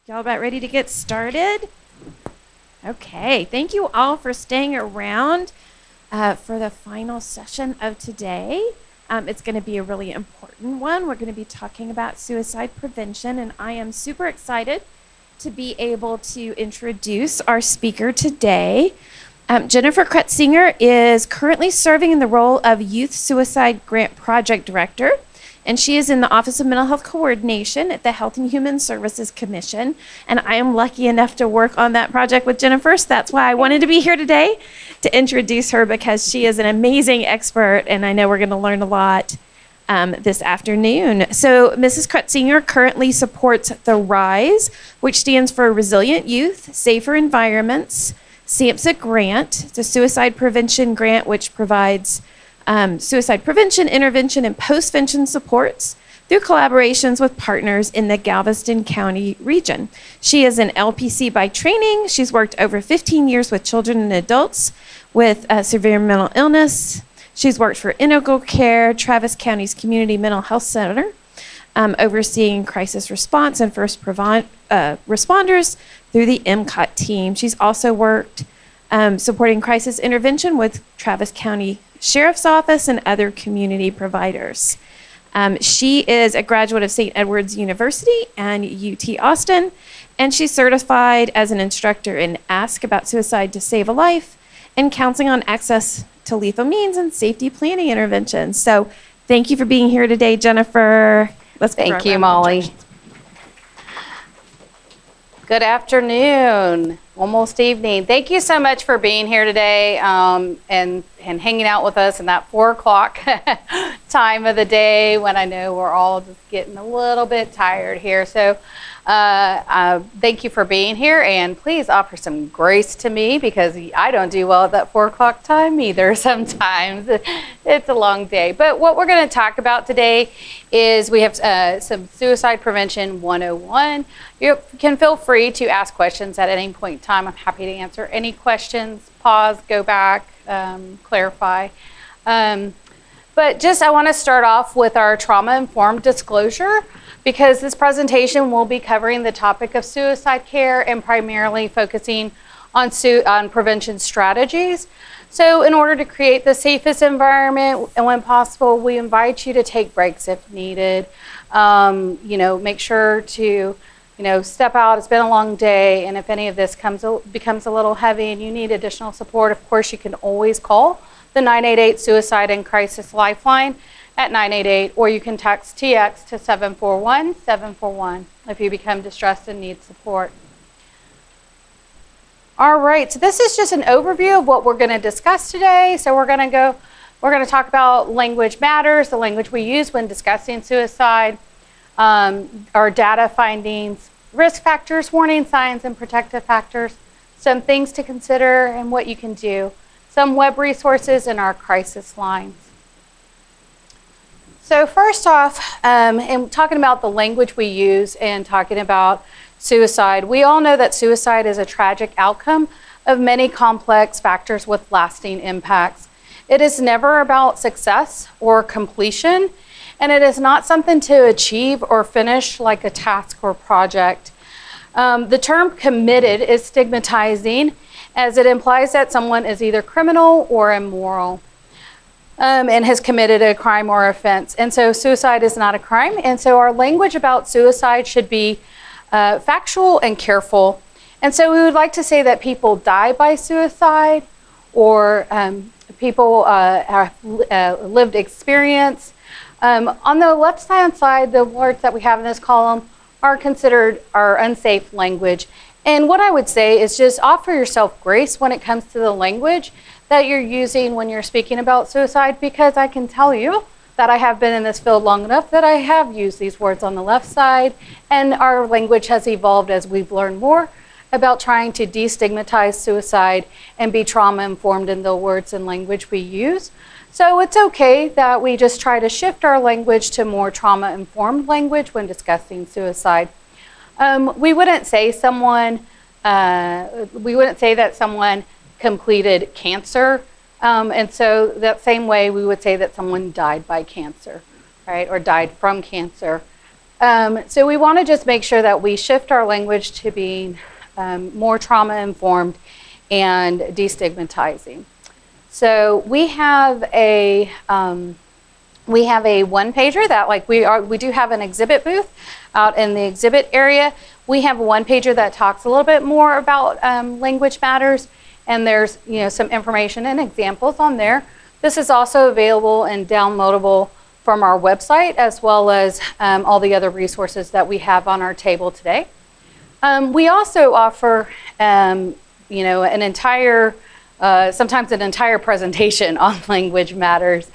Y'all about ready to get started? Okay, thank you all for staying around for the final session of today. It's going to be a really important one. We're going to be talking about suicide prevention, and I am super excited to be able to introduce our speaker today. Jennifer Crutsinger is currently serving in the role of Youth Suicide Grant Project Director, and she is in the Office of Mental Health Coordination at the Health and Human Services Commission. And I am lucky enough to work on that project with Jennifer, so that's why I wanted to be here today to introduce her, because she is an amazing expert, and I know we're going to learn a lot this afternoon. So Mrs. Crutsinger currently supports the RISE, which stands for Resilient Youth, Safer Environments, SAMHSA grant. It's a suicide prevention grant which provides suicide prevention, intervention, and postvention supports through collaborations with partners in the Galveston County region. She is an LPC by training. She's worked over 15 years with children and adults with severe mental illness. She's worked for Integral Care, Travis County's Community Mental Health Center, overseeing crisis response and first responders through the MCOT team. She's also worked supporting crisis intervention with Travis County Sheriff's Office and other community providers. She is a graduate of St. Edward's University and UT Austin, and she's certified as an instructor in Ask About Suicide to Save a Life and counseling on access to lethal means and safety planning interventions. So thank you for being here today, Jennifer. Thank you, Molly. Good afternoon, almost evening. Thank you so much for being here today and hanging out with us in that 4 o'clock time of the day when I know we're all just getting a little bit tired here. So thank you for being here, and please offer some grace to me because I don't do well at that 4 o'clock time either sometimes. It's a long day. But what we're going to talk about today is we have some Suicide Prevention 101. You can feel free to ask questions at any point in time. I'm happy to answer any questions, pause, go back, clarify. But just I want to start off with our trauma-informed disclosure, because this presentation will be covering the topic of suicide care and primarily focusing on prevention strategies. So in order to create the safest environment, and when possible, we invite you to take breaks if needed. Make sure to step out. It's been a long day, and if any of this becomes a little heavy and you need additional support, of course, you can always call the 988 Suicide and Crisis Lifeline at 988, or you can text TX to 741-741 if you become distressed and need support. All right, so this is just an overview of what we're going to discuss today. So we're going to talk about language matters, the language we use when discussing suicide, our data findings, risk factors, warning signs, and protective factors, some things to consider and what you can do, some web resources, and our crisis lines. So first off, in talking about the language we use and talking about suicide, we all know that suicide is a tragic outcome of many complex factors with lasting impacts. It is never about success or completion, and it is not something to achieve or finish like a task or project. The term committed is stigmatizing, as it implies that someone is either criminal or immoral. And has committed a crime or offense. And so suicide is not a crime. And so our language about suicide should be factual and careful. And so we would like to say that people die by suicide, or people have lived experience. On the left-hand side, the words that we have in this column are considered our unsafe language. And what I would say is just offer yourself grace when it comes to the language that you're using when you're speaking about suicide, because I can tell you that I have been in this field long enough that I have used these words on the left side, and our language has evolved as we've learned more about trying to destigmatize suicide and be trauma-informed in the words and language we use. So it's okay that we just try to shift our language to more trauma-informed language when discussing suicide. We wouldn't say that someone completed cancer, and so that same way we would say that someone died by cancer, right, or died from cancer. So we want to just make sure that we shift our language to being more trauma-informed and destigmatizing. So we have a one-pager that we do have an exhibit booth out in the exhibit area. We have a one-pager that talks a little bit more about language matters, and there's some information and examples on there. This is also available and downloadable from our website, as well as all the other resources that we have on our table today. We also offer an entire sometimes an entire presentation on language matters.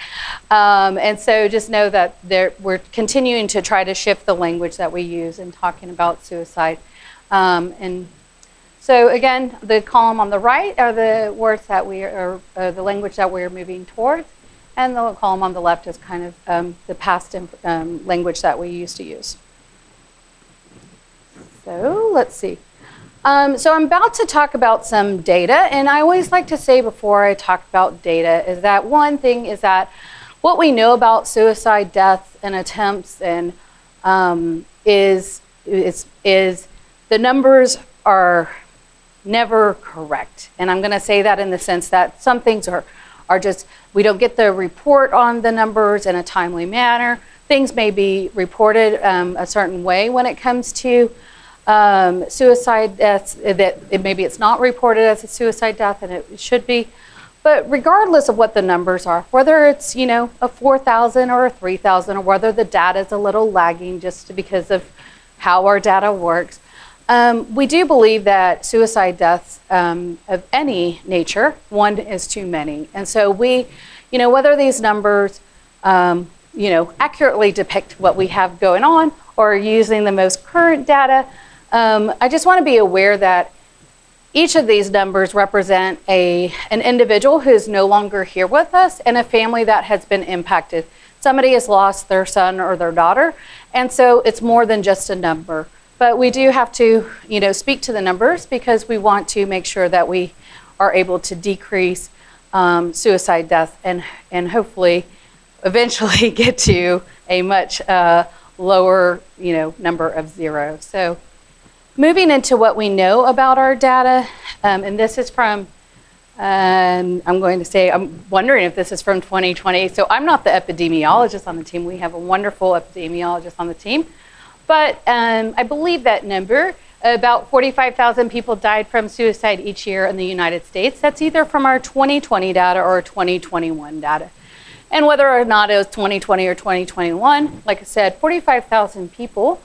And so just know that we're continuing to try to shift the language that we use in talking about suicide. And so again, the column on the right are the words that the language that we're moving towards. And the column on the left is kind of the past language that we used to use. So let's see. So I'm about to talk about some data, and I always like to say before I talk about data is that one thing is that what we know about suicide, deaths, and attempts, and is the numbers are never correct. And I'm going to say that in the sense that some things are just, we don't get the report on the numbers in a timely manner. Things may be reported a certain way when it comes to suicide deaths, maybe it's not reported as a suicide death and it should be. But regardless of what the numbers are, whether it's a 4,000 or a 3,000, or whether the data is a little lagging just because of how our data works, we do believe that suicide deaths of any nature, one is too many. And so we, whether these numbers, accurately depict what we have going on or using the most current data, I just want to be aware that each of these numbers represent an individual who's no longer here with us and a family that has been impacted. Somebody has lost their son or their daughter, and so it's more than just a number. But we do have to, speak to the numbers because we want to make sure that we are able to decrease suicide deaths and hopefully eventually get to a much lower, number of zero. So moving into what we know about our data, and this is from, I'm wondering if this is from 2020. So I'm not the epidemiologist on the team. We have a wonderful epidemiologist on the team. But I believe that number, about 45,000 people died from suicide each year in the United States. That's either from our 2020 data or 2021 data. And whether or not it was 2020 or 2021, like I said, 45,000 people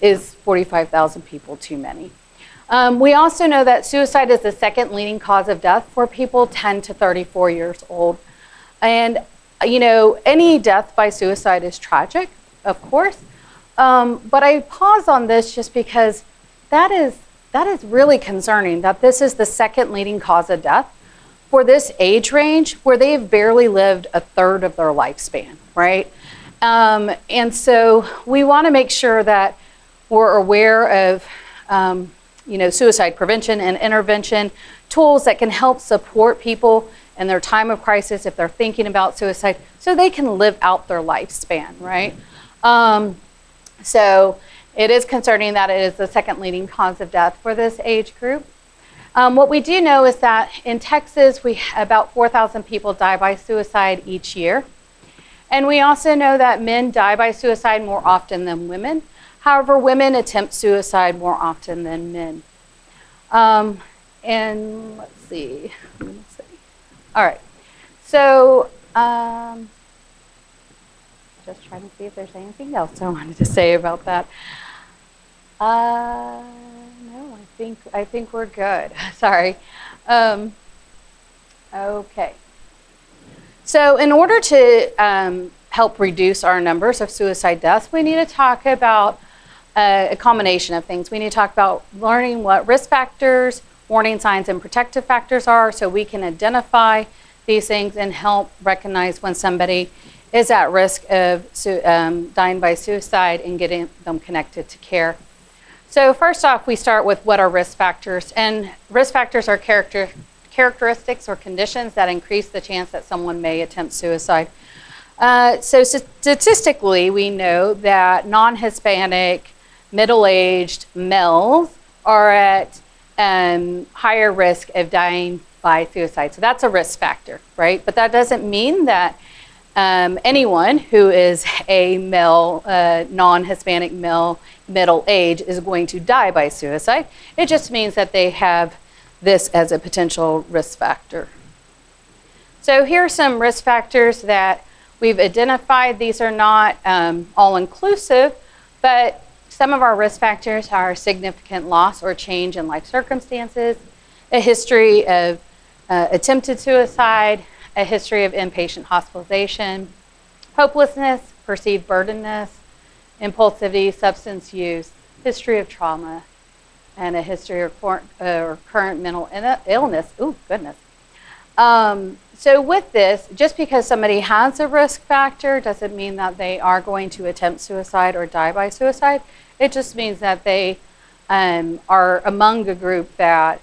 is 45,000 people too many. We also know that suicide is the second leading cause of death for people 10 to 34 years old. And, any death by suicide is tragic, of course. But I pause on this just because that is really concerning that this is the second leading cause of death for this age range where they've barely lived a third of their lifespan, right? And so we want to make sure that we're aware of, suicide prevention and intervention tools that can help support people in their time of crisis if they're thinking about suicide so they can live out their lifespan, right? So it is concerning that it is the second leading cause of death for this age group. What we do know is that in Texas, about 4,000 people die by suicide each year. And we also know that men die by suicide more often than women. However, women attempt suicide more often than men. And let's see. All right. So just trying to see if there's anything else I wanted to say about that. No, I think we're good. Sorry. Okay. So in order to help reduce our numbers of suicide deaths, we need to talk about a combination of things. We need to talk about learning what risk factors, warning signs, and protective factors are so we can identify these things and help recognize when somebody is at risk of dying by suicide and getting them connected to care. So first off, we start with what are risk factors. And risk factors are characteristics or conditions that increase the chance that someone may attempt suicide. So statistically, we know that non-Hispanic, middle-aged males are at higher risk of dying by suicide. So that's a risk factor, right? But that doesn't mean that anyone who is a male, non-Hispanic male, middle age is going to die by suicide. It just means that they have this as a potential risk factor. So here are some risk factors that we've identified. These are not all-inclusive, but some of our risk factors are significant loss or change in life circumstances, a history of attempted suicide, a history of inpatient hospitalization, hopelessness, perceived burdenness, impulsivity, substance use, history of trauma, and a history of current mental illness. Ooh, goodness. So with this, just because somebody has a risk factor doesn't mean that they are going to attempt suicide or die by suicide. It just means that they are among a group that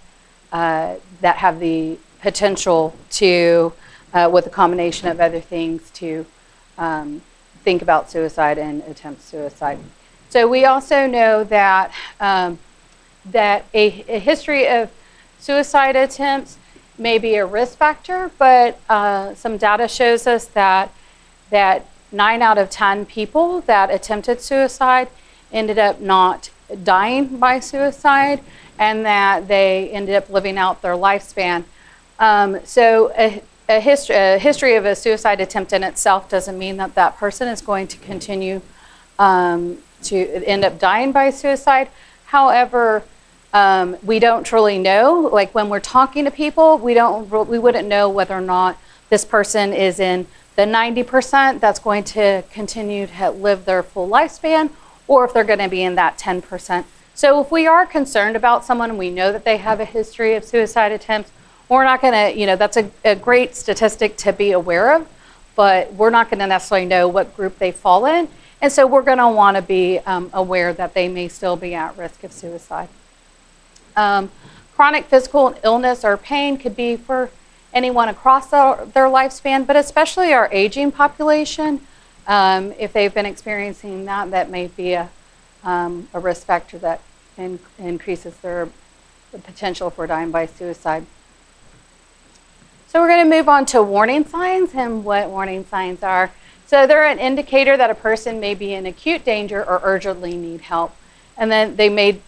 have the potential to, with a combination of other things, to think about suicide and attempt suicide. So we also know that that a history of suicide attempts may be a risk factor, but some data shows us that 9 out of 10 people that attempted suicide ended up not dying by suicide, and that they ended up living out their lifespan. So a history of a suicide attempt in itself doesn't mean that that person is going to continue to end up dying by suicide. However, we don't truly know. Like when we're talking to people, we wouldn't know whether or not this person is in the 90% that's going to continue to live their full lifespan, or if they're going to be in that 10%. So if we are concerned about someone and we know that they have a history of suicide attempts, we're not going to, that's a great statistic to be aware of, but we're not going to necessarily know what group they fall in. And so we're going to want to be aware that they may still be at risk of suicide. Chronic physical illness or pain could be for anyone across their lifespan, but especially our aging population. If they've been experiencing that may be a risk factor that increases their potential for dying by suicide. So we're going to move on to warning signs and what warning signs are. So they're an indicator that a person may be in acute danger or urgently need help, and then they may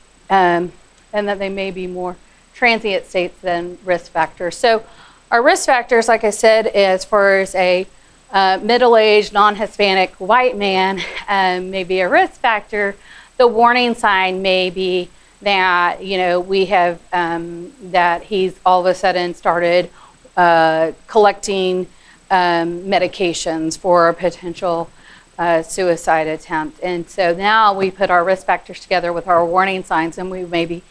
be more transient states than risk factors. So our risk factors, like I said, as far as a middle-aged, non-Hispanic white man may be a risk factor. The warning sign may be that we have that he's all of a sudden started collecting medications for a potential suicide attempt. And so now we put our risk factors together with our warning signs, and we may be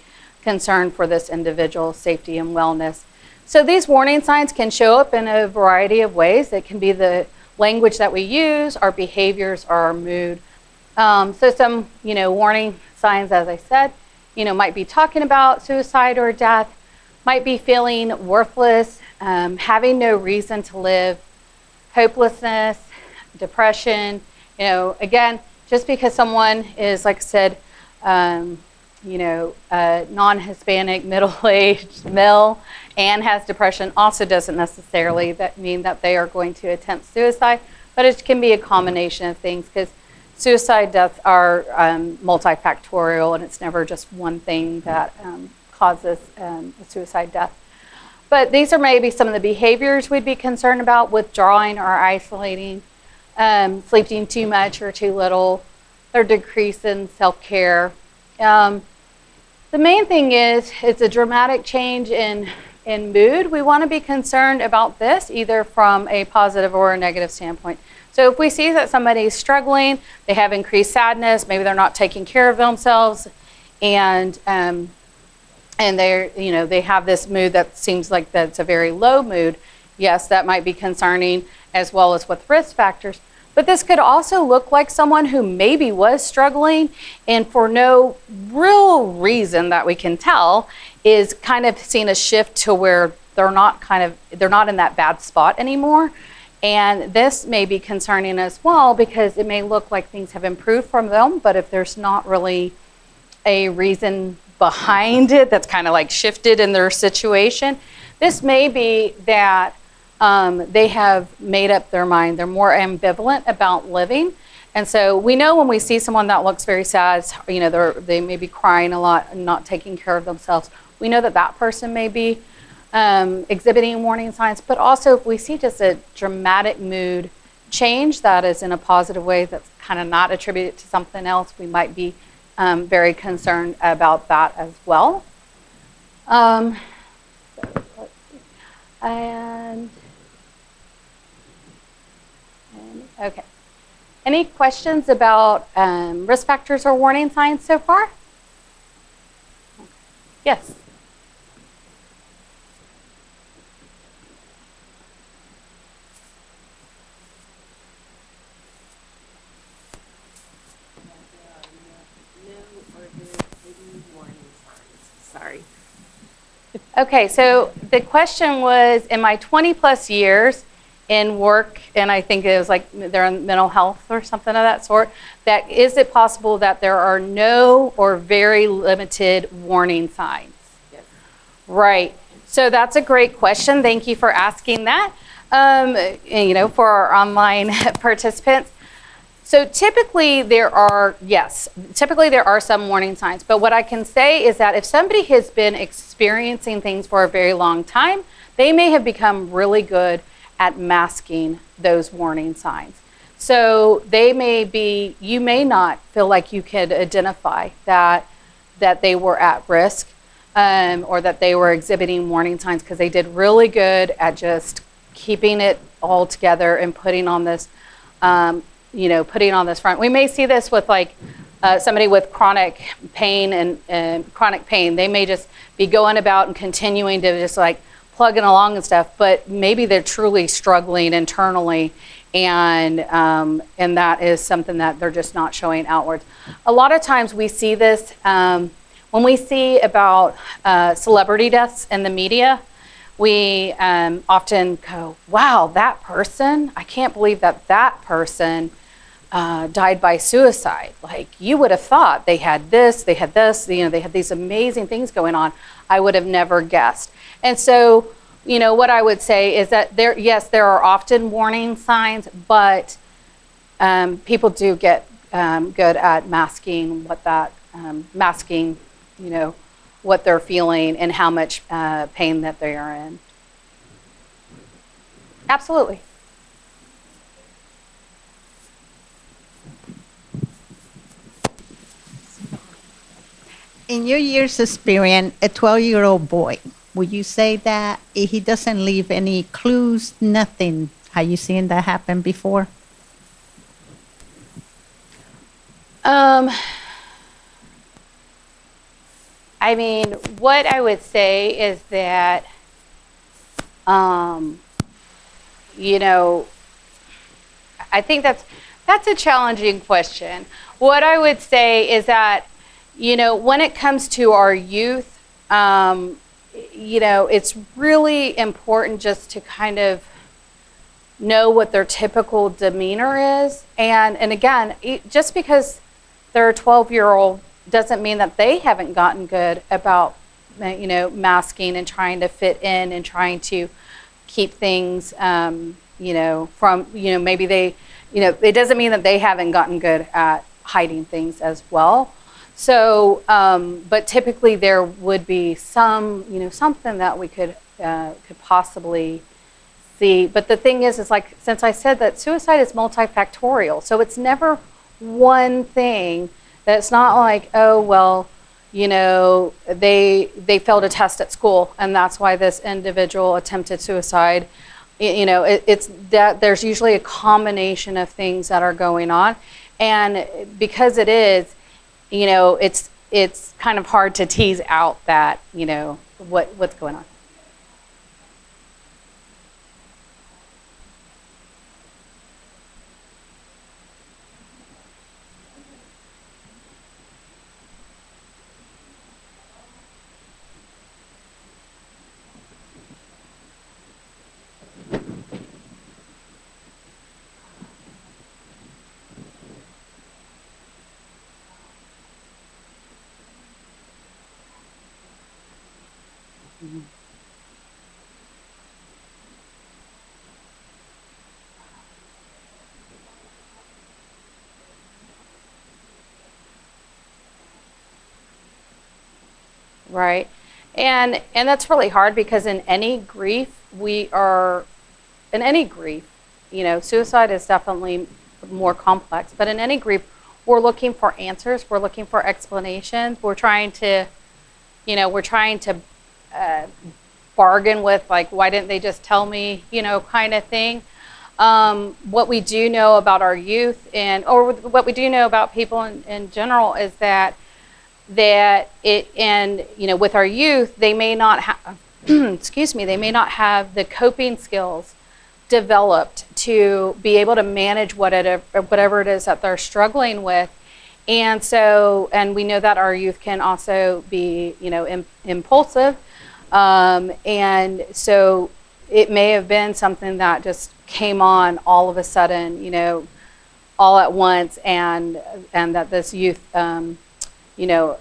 concerned for this individual's safety and wellness. So these warning signs can show up in a variety of ways. It can be the language that we use, our behaviors, or our mood. So some, warning signs, as I said, might be talking about suicide or death, might be feeling worthless, having no reason to live, hopelessness, depression. Again, just because someone is, like I said, non-Hispanic, middle-aged male and has depression also doesn't necessarily mean that they are going to attempt suicide, but it can be a combination of things, because suicide deaths are multifactorial, and it's never just one thing that causes a suicide death. But these are maybe some of the behaviors we'd be concerned about: withdrawing or isolating, sleeping too much or too little, or decrease in self-care. The main thing is it's a dramatic change in mood. We want to be concerned about this either from a positive or a negative standpoint. So if we see that somebody's struggling, they have increased sadness, maybe they're not taking care of themselves, and they're, they have this mood that seems like that's a very low mood, yes, that might be concerning, as well as with risk factors. But this could also look like someone who maybe was struggling, and for no real reason that we can tell, is kind of seeing a shift to where they're not in that bad spot anymore. And this may be concerning as well because it may look like things have improved from them, but if there's not really a reason behind it that's kind of like shifted in their situation, this may be that they have made up their mind. They're more ambivalent about living. And so we know when we see someone that looks very sad, they may be crying a lot and not taking care of themselves. We know that that person may be exhibiting warning signs, but also if we see just a dramatic mood change that is in a positive way that's kind of not attributed to something else, we might be very concerned about that as well. So let's see. And okay. Any questions about risk factors or warning signs so far? Yes. Sorry. Okay, so the question was, in my 20 plus years in work, and I think it was like they're in mental health or something of that sort, that is it possible that there are no or very limited warning signs? Yes. Right. So that's a great question. Thank you for asking that. And, for our online participants. So typically there are some warning signs, but what I can say is that if somebody has been experiencing things for a very long time, they may have become really good at masking those warning signs. So you may not feel like you could identify that they were at risk or that they were exhibiting warning signs because they did really good at just keeping it all together and putting on this front. We may see this with somebody with chronic pain and chronic pain. They may just be going about and continuing to just plugging along and stuff, but maybe they're truly struggling internally, and that is something that they're just not showing outwards. A lot of times we see this when we see about celebrity deaths in the media. We often go, wow, that person, I can't believe that person died by suicide. Like, you would have thought they had this, they had these amazing things going on. I would have never guessed. And so, what I would say is that there are often warning signs, but people do get good at masking what they're feeling and how much pain that they are in. Absolutely. In your years experience, a 12-year-old boy, would you say that he doesn't leave any clues, nothing? Have you seen that happen before? What I would say is that, I think that's a challenging question. What I would say is that, when it comes to our youth, it's really important just to kind of know what their typical demeanor is. And again, just because they're a 12-year-old doesn't mean that they haven't gotten good about, masking and trying to fit in and trying to keep things, from, maybe they, it doesn't mean that they haven't gotten good at hiding things as well. So, but typically there would be some, something that we could possibly see. But the thing is since I said that suicide is multifactorial, so it's never one thing. That's not like, oh, well, they failed a test at school and that's why this individual attempted suicide. It's that there's usually a combination of things that are going on. And because it is, it's kind of hard to tease out that, what's going on. Right. And that's really hard because in any grief, suicide is definitely more complex, but in any grief, we're looking for answers, we're looking for explanations, we're trying to bargain with, like, why didn't they just tell me, kind of thing. What we do know about our youth or what we do know about people in general is that with our youth, they may not have, they may not have the coping skills developed to be able to manage whatever it is that they're struggling with. And we know that our youth can also be, impulsive. And so it may have been something that just came on all of a sudden, all at once, and that this youth,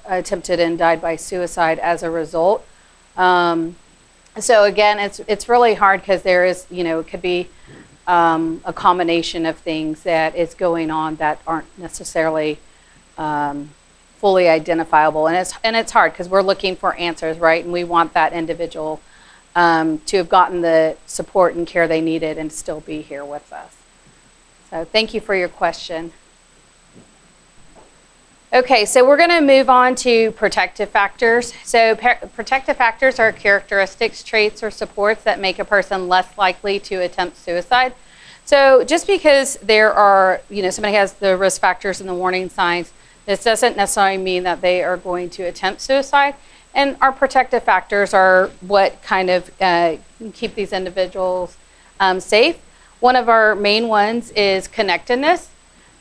attempted and died by suicide as a result. So again, it's really hard because there is, it could be a combination of things that is going on that aren't necessarily fully identifiable, and it's hard because we're looking for answers, right? And we want that individual to have gotten the support and care they needed and still be here with us. So thank you for your question. Okay, so we're going to move on to protective factors. So protective factors are characteristics, traits, or supports that make a person less likely to attempt suicide. So just because there are, somebody has the risk factors and the warning signs, this doesn't necessarily mean that they are going to attempt suicide. And our protective factors are what kind of keep these individuals safe. One of our main ones is connectedness.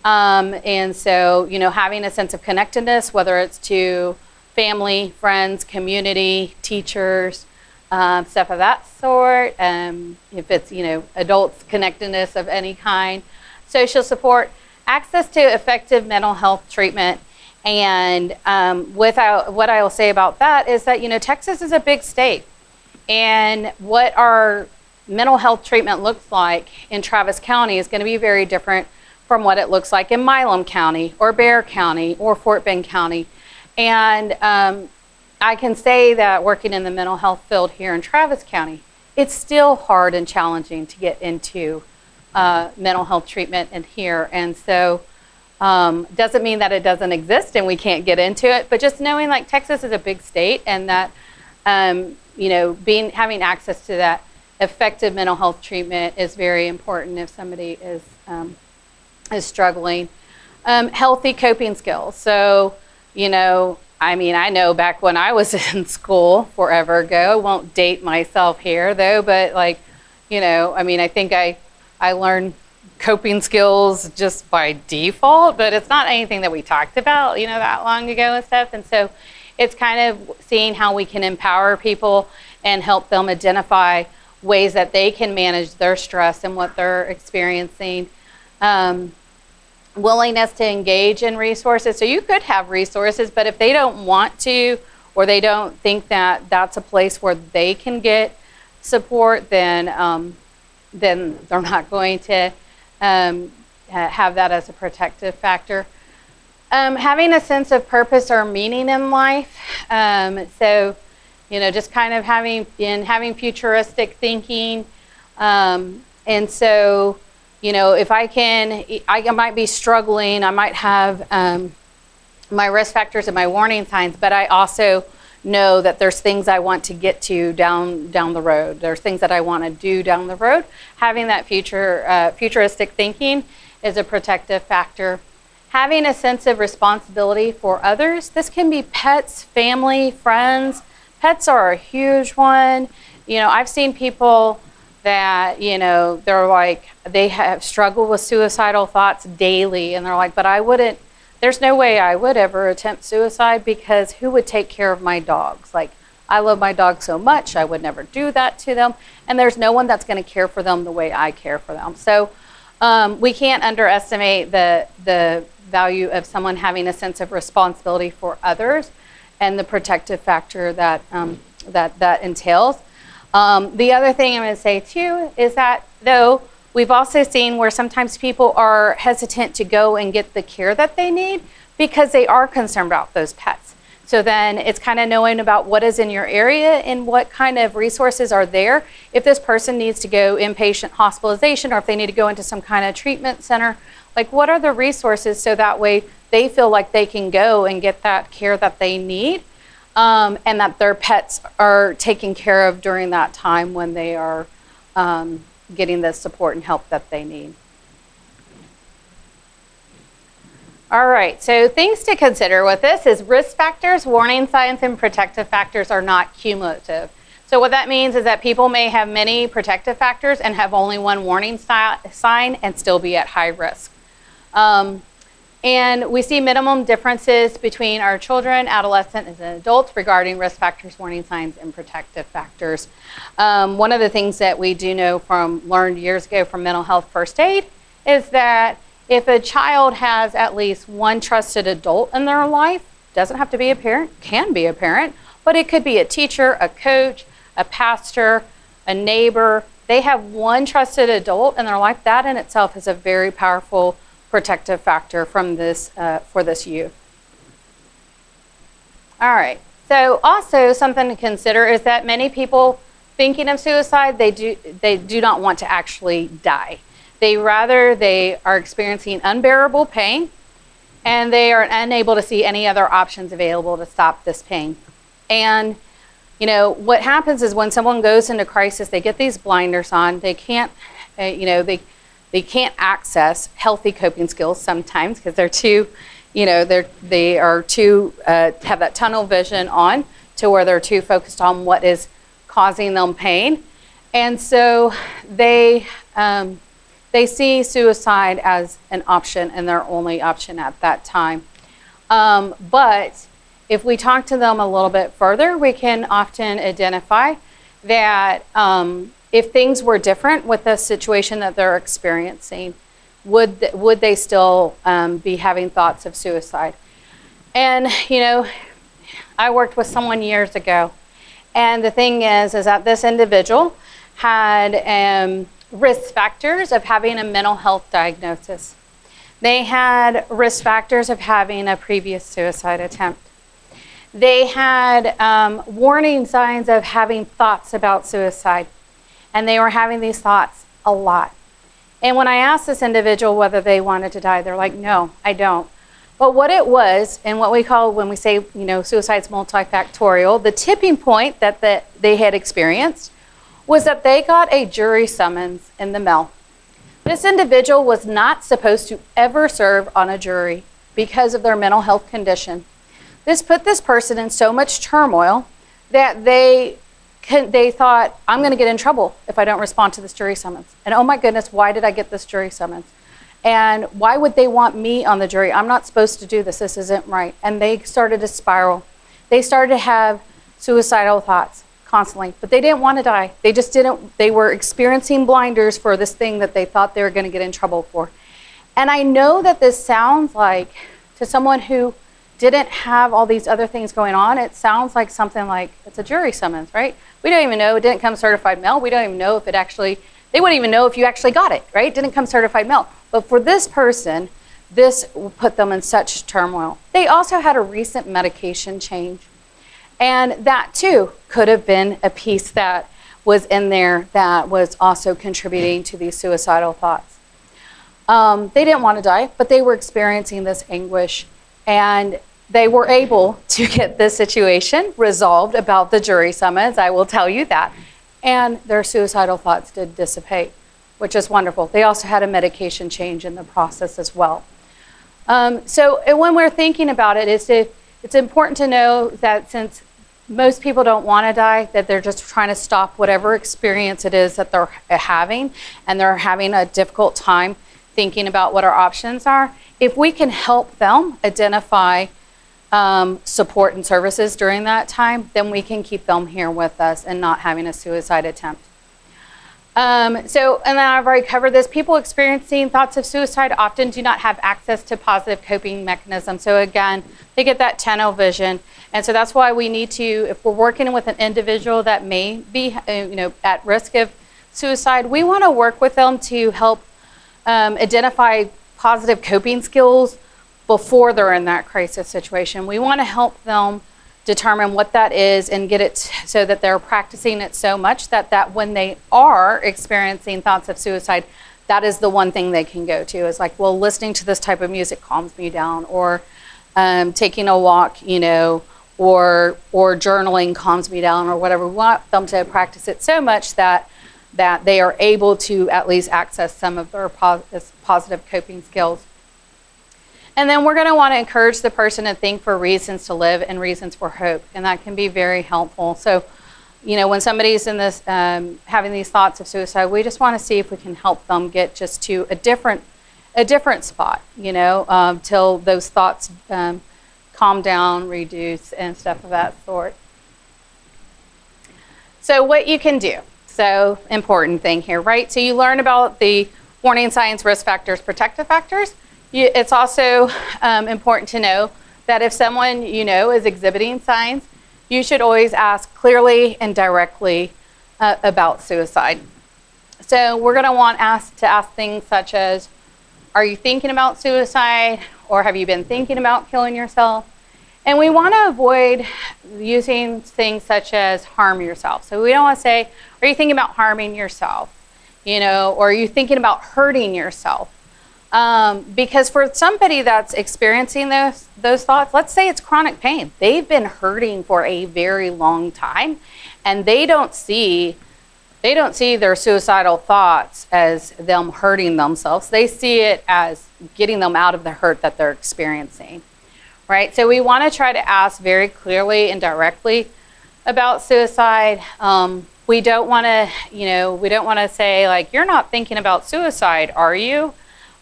And so, having a sense of connectedness, whether it's to family, friends, community, teachers, stuff of that sort. If it's, adults, connectedness of any kind, social support, access to effective mental health treatment. And what I will say about that is that, Texas is a big state. And what our mental health treatment looks like in Travis County is going to be very different from what it looks like in Milam County or Bexar County or Fort Bend County. And I can say that working in the mental health field here in Travis County, it's still hard and challenging to get into mental health treatment in here. And so doesn't mean that it doesn't exist and we can't get into it, but just knowing like Texas is a big state and that, having access to that effective mental health treatment is very important if somebody is struggling. Healthy coping skills. So, I know back when I was in school forever ago, I won't date myself here though, but I think I learned coping skills just by default, but it's not anything that we talked about, that long ago and stuff. And so it's kind of seeing how we can empower people and help them identify ways that they can manage their stress and what they're experiencing. Willingness to engage in resources. So you could have resources, but if they don't want to, or they don't think that that's a place where they can get support, then they're not going to have that as a protective factor. Having a sense of purpose or meaning in life. Just kind of having futuristic thinking. And so, if I might be struggling, I might have my risk factors and my warning signs, but I also know that there's things I want to get to down the road. There's things that I want to do down the road. Having that futuristic thinking is a protective factor. Having a sense of responsibility for others. This can be pets, family, friends. Pets are a huge one. I've seen people that, they're like, they have struggled with suicidal thoughts daily. And they're like, but there's no way I would ever attempt suicide because who would take care of my dogs? Like, I love my dogs so much, I would never do that to them. And there's no one that's going to care for them the way I care for them. So we can't underestimate the value of someone having a sense of responsibility for others and the protective factor that that entails. The other thing I'm going to say too is that though we've also seen where sometimes people are hesitant to go and get the care that they need because they are concerned about those pets. So then it's kind of knowing about what is in your area and what kind of resources are there. If this person needs to go inpatient hospitalization or if they need to go into some kind of treatment center, like what are the resources so that way they feel like they can go and get that care that they need, and that their pets are taken care of during that time when they are getting the support and help that they need. All right, so things to consider with this is risk factors, warning signs, and protective factors are not cumulative. So what that means is that people may have many protective factors and have only one warning sign and still be at high risk. And we see minimum differences between our children, adolescents, and adults regarding risk factors, warning signs, and protective factors. One of the things that we do know learned years ago from mental health first aid is that if a child has at least one trusted adult in their life, doesn't have to be a parent, can be a parent, but it could be a teacher, a coach, a pastor, a neighbor. They have one trusted adult in their life. That in itself is a very powerful protective factor from this for this youth. All right. So also something to consider is that many people thinking of suicide, they do not want to actually die. They are experiencing unbearable pain, and they are unable to see any other options available to stop this pain. And what happens is when someone goes into crisis, they get these blinders on. They can't, they can't access healthy coping skills sometimes because they're too, have that tunnel vision on to where they're too focused on what is causing them pain, and so they see suicide as an option and their only option at that time. But if we talk to them a little bit further, we can often identify that if things were different with the situation that they're experiencing, would they still be having thoughts of suicide? And I worked with someone years ago, and the thing is that this individual had risk factors of having a mental health diagnosis. They had risk factors of having a previous suicide attempt. They had warning signs of having thoughts about suicide, and they were having these thoughts a lot. And when I asked this individual whether they wanted to die, they're like, no, I don't. But what it was, and what we call when we say, suicide's multifactorial, the tipping point that they had experienced was that they got a jury summons in the mail. This individual was not supposed to ever serve on a jury because of their mental health condition. This put this person in so much turmoil that they thought, I'm going to get in trouble if I don't respond to this jury summons. And oh my goodness, why did I get this jury summons? And why would they want me on the jury? I'm not supposed to do this. This isn't right. And they started to spiral. They started to have suicidal thoughts constantly, but they didn't want to die. They just didn't. They were experiencing blinders for this thing that they thought they were going to get in trouble for. And I know that this sounds like, to someone who didn't have all these other things going on, it sounds like something like it's a jury summons, right? We don't even know. It didn't come certified mail. We don't even know if they wouldn't even know if you actually got it, right? It didn't come certified mail. But for this person, this put them in such turmoil. They also had a recent medication change. And that too could have been a piece that was in there that was also contributing to these suicidal thoughts. They didn't want to die, but they were experiencing this anguish, and they were able to get this situation resolved about the jury summons, I will tell you that. And their suicidal thoughts did dissipate, which is wonderful. They also had a medication change in the process as well. So when we're thinking about it, it's important to know that since most people don't want to die, that they're just trying to stop whatever experience it is that they're having, and they're having a difficult time thinking about what our options are. If we can help them identify support and services during that time, then we can keep them here with us and not having a suicide attempt. And then I've already covered this. People experiencing thoughts of suicide often do not have access to positive coping mechanisms. So again, they get that tunnel vision. And so that's why we need to, if we're working with an individual that may be at risk of suicide, we want to work with them to help identify positive coping skills before they're in that crisis situation. We want to help them determine what that is and get it so that they're practicing it so much that when they are experiencing thoughts of suicide, that is the one thing they can go to. It's like, well, listening to this type of music calms me down, or taking a walk, or journaling calms me down, or whatever. We want them to practice it so much that they are able to at least access some of their positive coping skills. And then we're going to want to encourage the person to think for reasons to live and reasons for hope, and that can be very helpful. So, when somebody's in this having these thoughts of suicide, we just want to see if we can help them get just to a different spot, till those thoughts calm down, reduce, and stuff of that sort. So what you can do, so important thing here, right? So you learn about the warning signs, risk factors, protective factors. It's also important to know that if someone is exhibiting signs, you should always ask clearly and directly about suicide. So we're going to want to ask things such as, are you thinking about suicide, or have you been thinking about killing yourself? And we want to avoid using things such as harm yourself. So we don't want to say, are you thinking about harming yourself? Or are you thinking about hurting yourself? Because for somebody that's experiencing those thoughts, let's say it's chronic pain. They've been hurting for a very long time, and they don't see their suicidal thoughts as them hurting themselves. They see it as getting them out of the hurt that they're experiencing, right? So we want to try to ask very clearly and directly about suicide. We don't want to say, like, you're not thinking about suicide, are you?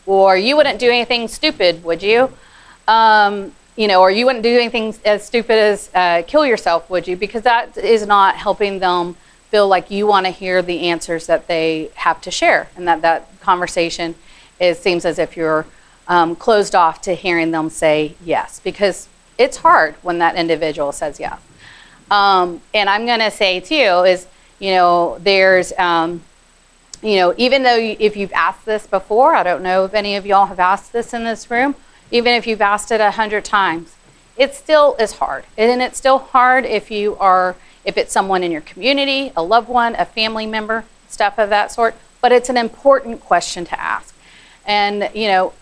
Or you wouldn't do anything stupid, would you? Or you wouldn't do anything as stupid as kill yourself, would you? Because that is not helping them feel like you want to hear the answers that they have to share, and that conversation seems as if you're closed off to hearing them say yes, because it's hard when that individual says yes. And I'm going to say too is, there's even though if you've asked this before, I don't know if any of y'all have asked this in this room, even if you've asked it 100 times, it still is hard. And it's still hard if it's someone in your community, a loved one, a family member, stuff of that sort. But it's an important question to ask. And,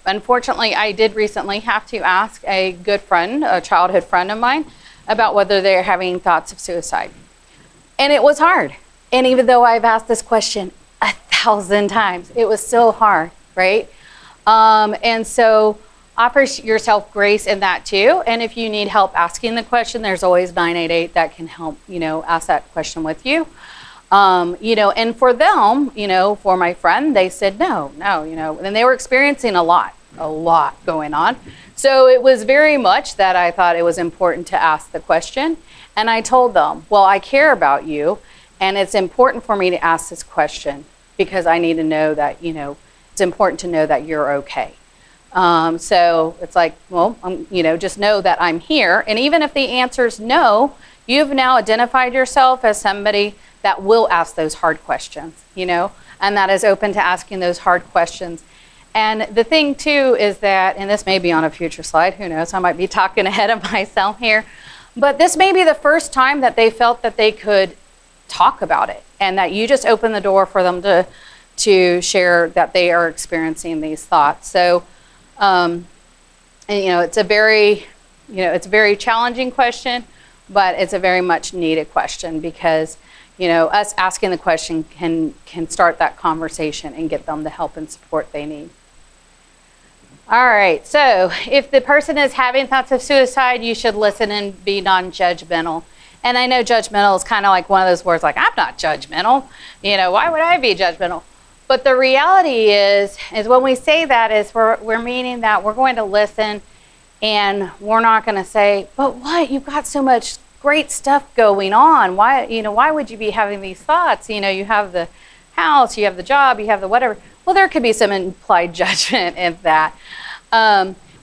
unfortunately, I did recently have to ask a good friend, a childhood friend of mine, about whether they're having thoughts of suicide. And it was hard. And even though I've asked this question 1,000 times, it was still hard, right? And so offer yourself grace in that too. And if you need help asking the question, there's always 988 that can help, ask that question with you. And for them, for my friend, they said no, and they were experiencing a lot going on. So it was very much that I thought it was important to ask the question. And I told them, well, I care about you, and it's important for me to ask this question because I need to know that, it's important to know that you're okay. So it's like, well, just know that I'm here. And even if the answer is no, you've now identified yourself as somebody that will ask those hard questions, and that is open to asking those hard questions. And the thing too is that, and this may be on a future slide, who knows, I might be talking ahead of myself here, but this may be the first time that they felt that they could talk about it, and that you just open the door for them to share that they are experiencing these thoughts. So, it's a very challenging question, but it's a very much needed question because, us asking the question can start that conversation and get them the help and support they need. All right, so if the person is having thoughts of suicide, you should listen and be non-judgmental. And I know judgmental is kind of like one of those words like, I'm not judgmental. Why would I be judgmental? But the reality is when we say that is we're meaning that we're going to listen, and we're not going to say, but what? You've got so much great stuff going on. Why would you be having these thoughts? You have the house, you have the job, you have the whatever. Well, there could be some implied judgment in that.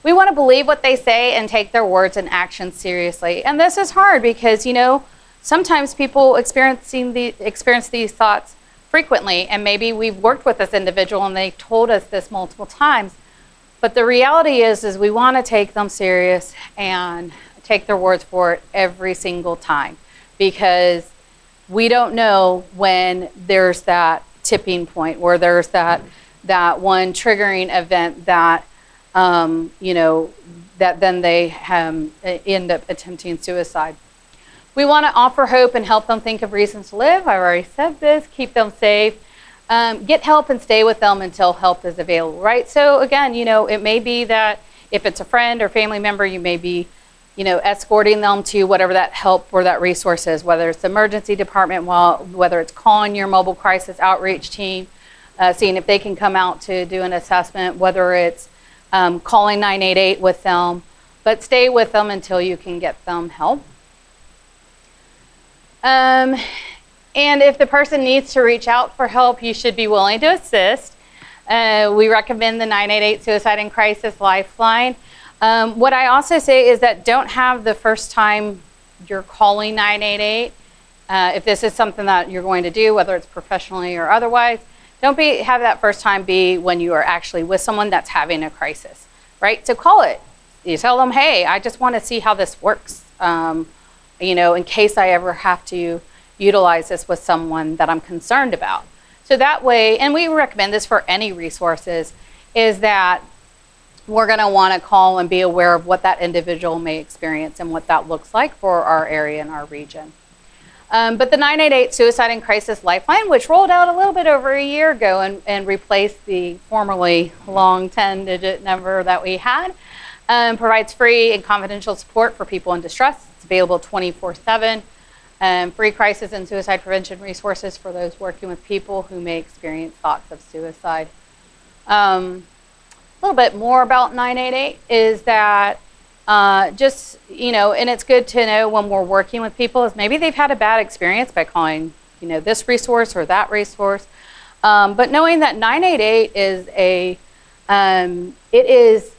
We want to believe what they say and take their words and actions seriously. And this is hard because, sometimes people experience these thoughts frequently, and maybe we've worked with this individual and they've told us this multiple times. But the reality is we want to take them serious and take their words for it every single time, because we don't know when there's that tipping point where there's that one triggering event that that then they end up attempting suicide. We want to offer hope and help them think of reasons to live. I've already said this. Keep them safe. Get help and stay with them until help is available, right? So again, it may be that if it's a friend or family member, you may be, escorting them to whatever that help or that resource is, whether it's the emergency department, whether it's calling your mobile crisis outreach team, seeing if they can come out to do an assessment, whether it's calling 988 with them, but stay with them until you can get them help. And if the person needs to reach out for help, you should be willing to assist. We recommend the 988 Suicide and Crisis Lifeline. What I also say is that don't have the first time you're calling 988. If this is something that you're going to do, whether it's professionally or otherwise, don't have that first time be when you are actually with someone that's having a crisis, right? So call it. You tell them, hey, I just want to see how this works. In case I ever have to utilize this with someone that I'm concerned about. So that way, and we recommend this for any resources, is that we're going to want to call and be aware of what that individual may experience and what that looks like for our area and our region. But the 988 Suicide and Crisis Lifeline, which rolled out a little bit over a year ago and replaced the formerly long 10-digit number that we had, provides free and confidential support for people in distress. It's available 24/7. Free crisis and suicide prevention resources for those working with people who may experience thoughts of suicide. A little bit more about 988 is that and it's good to know when we're working with people is maybe they've had a bad experience by calling, this resource or that resource. But knowing that 988 is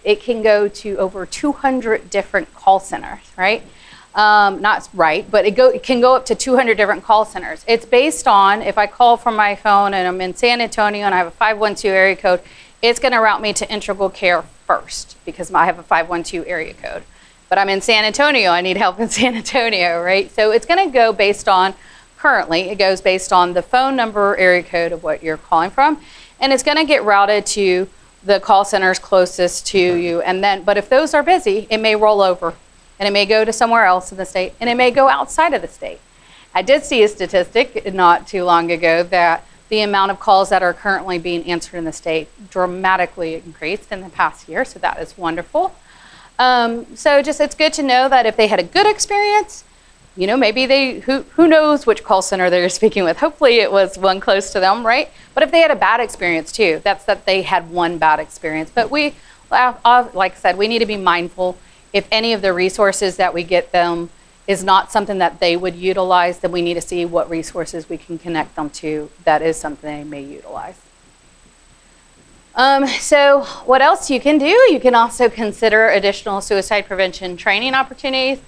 it can go to over 200 different call centers, right? Not right, but it can go up to 200 different call centers. It's based on, if I call from my phone and I'm in San Antonio and I have a 512 area code, it's going to route me to integral care first because I have a 512 area code. But I'm in San Antonio, I need help in San Antonio, right? So it's going to go based on, currently, it goes based on the phone number area code of what you're calling from, and it's going to get routed to the call centers closest to you. But if those are busy, it may roll over. And it may go to somewhere else in the state, and it may go outside of the state. I did see a statistic not too long ago that the amount of calls that are currently being answered in the state dramatically increased in the past year, so that is wonderful. It's good to know that if they had a good experience, maybe who knows which call center they're speaking with. Hopefully it was one close to them, right? But if they had a bad experience too, that's that they had one bad experience. But like I said, we need to be mindful. If any of the resources that we get them is not something that they would utilize, then we need to see what resources we can connect them to that is something they may utilize. So what else you can do? You can also consider additional suicide prevention training opportunities.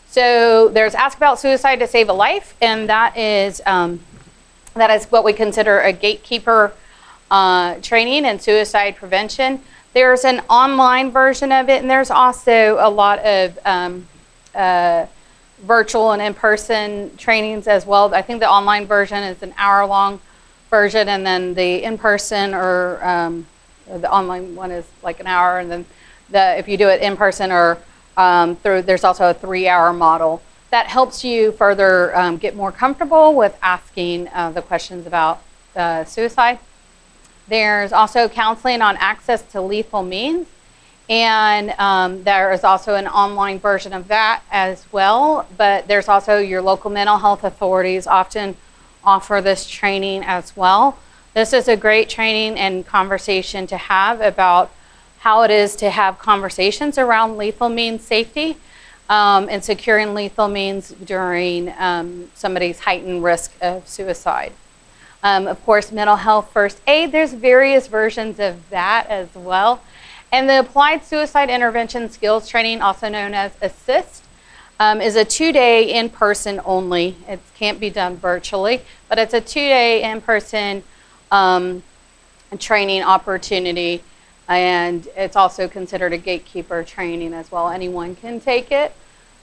So there's Ask About Suicide to Save a Life, and that is what we consider a gatekeeper training in suicide prevention. There's an online version of it, and there's also a lot of virtual and in-person trainings as well. I think the online version is an hour-long version, and then the in-person or the online one is like an hour, and then if you do it in person or there's also a 3-hour model that helps you further get more comfortable with asking the questions about suicide. There's also counseling on access to lethal means, and there is also an online version of that as well, but there's also your local mental health authorities often offer this training as well. This is a great training and conversation to have about how it is to have conversations around lethal means safety and securing lethal means during somebody's heightened risk of suicide. Of course, mental health first aid, there's various versions of that as well. And the Applied Suicide Intervention Skills Training, also known as ASSIST, is a 2-day in-person only. It can't be done virtually, but it's a 2-day in-person training opportunity. And it's also considered a gatekeeper training as well. Anyone can take it,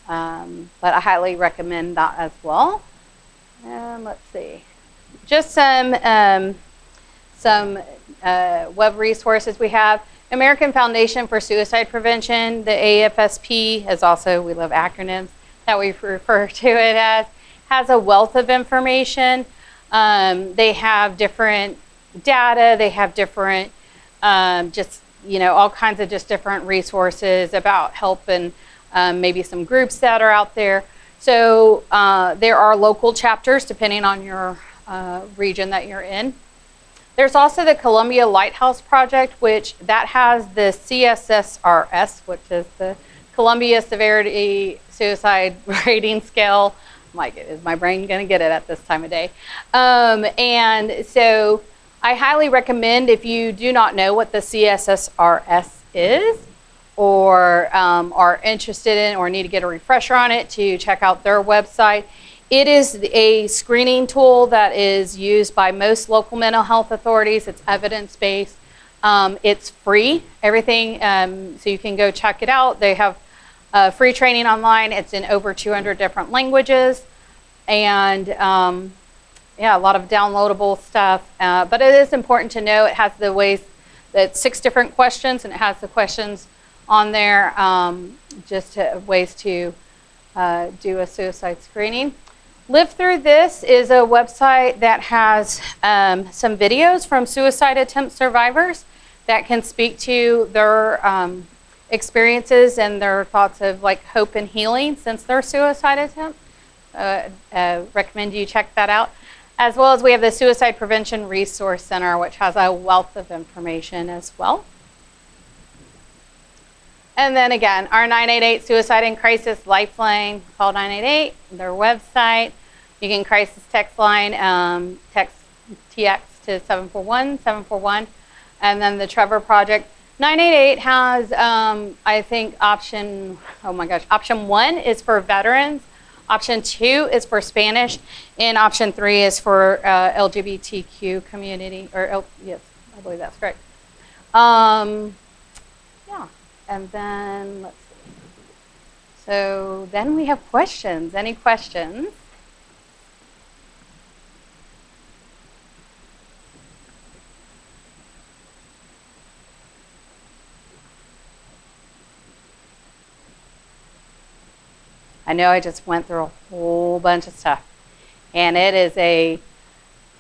but I highly recommend that as well. And let's see, just some web resources we have. American Foundation for Suicide Prevention, the AFSP, is also, we love acronyms that we refer to it as, has a wealth of information. They have different data, they have different, all kinds of just different resources about help and maybe some groups that are out there. So there are local chapters depending on your region that you're in. There's also the Columbia Lighthouse Project, which that has the CSSRS, which is the Columbia Severity Suicide Rating Scale. I'm like, is my brain going to get it at this time of day? And so I highly recommend, if you do not know what the CSSRS is, or are interested in or need to get a refresher on it, to check out their website. It is a screening tool that is used by most local mental health authorities. It's evidence-based. It's free, everything, so you can go check it out. They have free training online. It's in over 200 different languages. And a lot of downloadable stuff. But it is important to know it has the ways, that 6 different questions, and it has the questions on there, ways to do a suicide screening. Live Through This is a website that has some videos from suicide attempt survivors that can speak to their experiences and their thoughts of like hope and healing since their suicide attempt. Recommend you check that out. As well as we have the Suicide Prevention Resource Center, which has a wealth of information as well. And then again, our 988 Suicide and Crisis Lifeline, call 988, their website. You can crisis text line, text TX to 741-741. And then the Trevor Project. 988 has, I think, option 1 is for veterans. Option 2 is for Spanish, and option 3 is for LGBTQ community, yes, I believe that's correct. And then let's see. So then we have questions. Any questions? I know I just went through a whole bunch of stuff, and it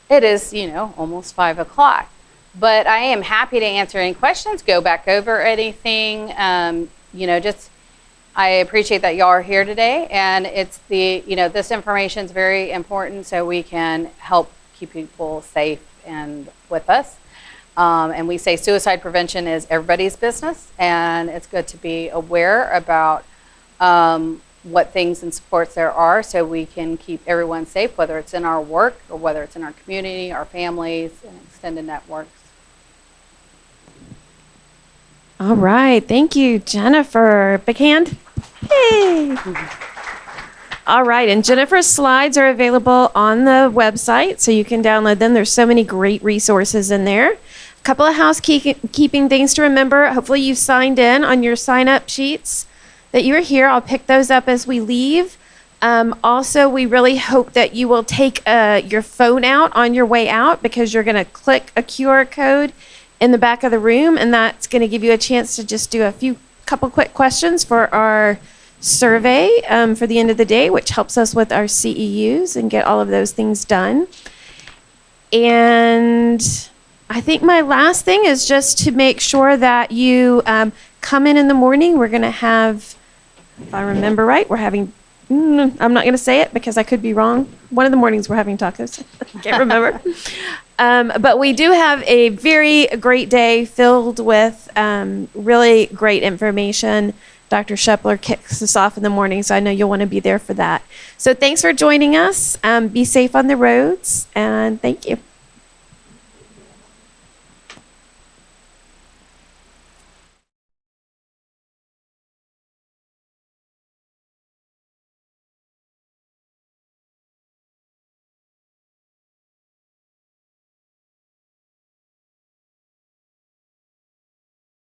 is almost 5 o'clock. But I am happy to answer any questions, go back over anything. I appreciate that y'all are here today, and it's this information is very important so we can help keep people safe and with us. And we say suicide prevention is everybody's business, and it's good to be aware about what things and supports there are so we can keep everyone safe, whether it's in our work or whether it's in our community, our families, and extended networks. All right. Thank you, Jennifer. Big hand. Hey. All right. And Jennifer's slides are available on the website, so you can download them. There's so many great resources in there. A couple of housekeeping things to remember. Hopefully you signed in on your sign-up sheets that you are here. I'll pick those up as we leave. Also, we really hope that you will take your phone out on your way out, because you're going to click a QR code in the back of the room, and that's going to give you a chance to just do couple quick questions for our survey for the end of the day, which helps us with our CEUs and get all of those things done. And I think my last thing is just to make sure that you come in the morning. We're going to have, if I remember right, I'm not going to say it because I could be wrong. One of the mornings we're having tacos. I can't remember. But we do have a very great day filled with really great information. Dr. Shepler kicks us off in the morning, so I know you'll want to be there for that. So thanks for joining us. Be safe on the roads, and thank you.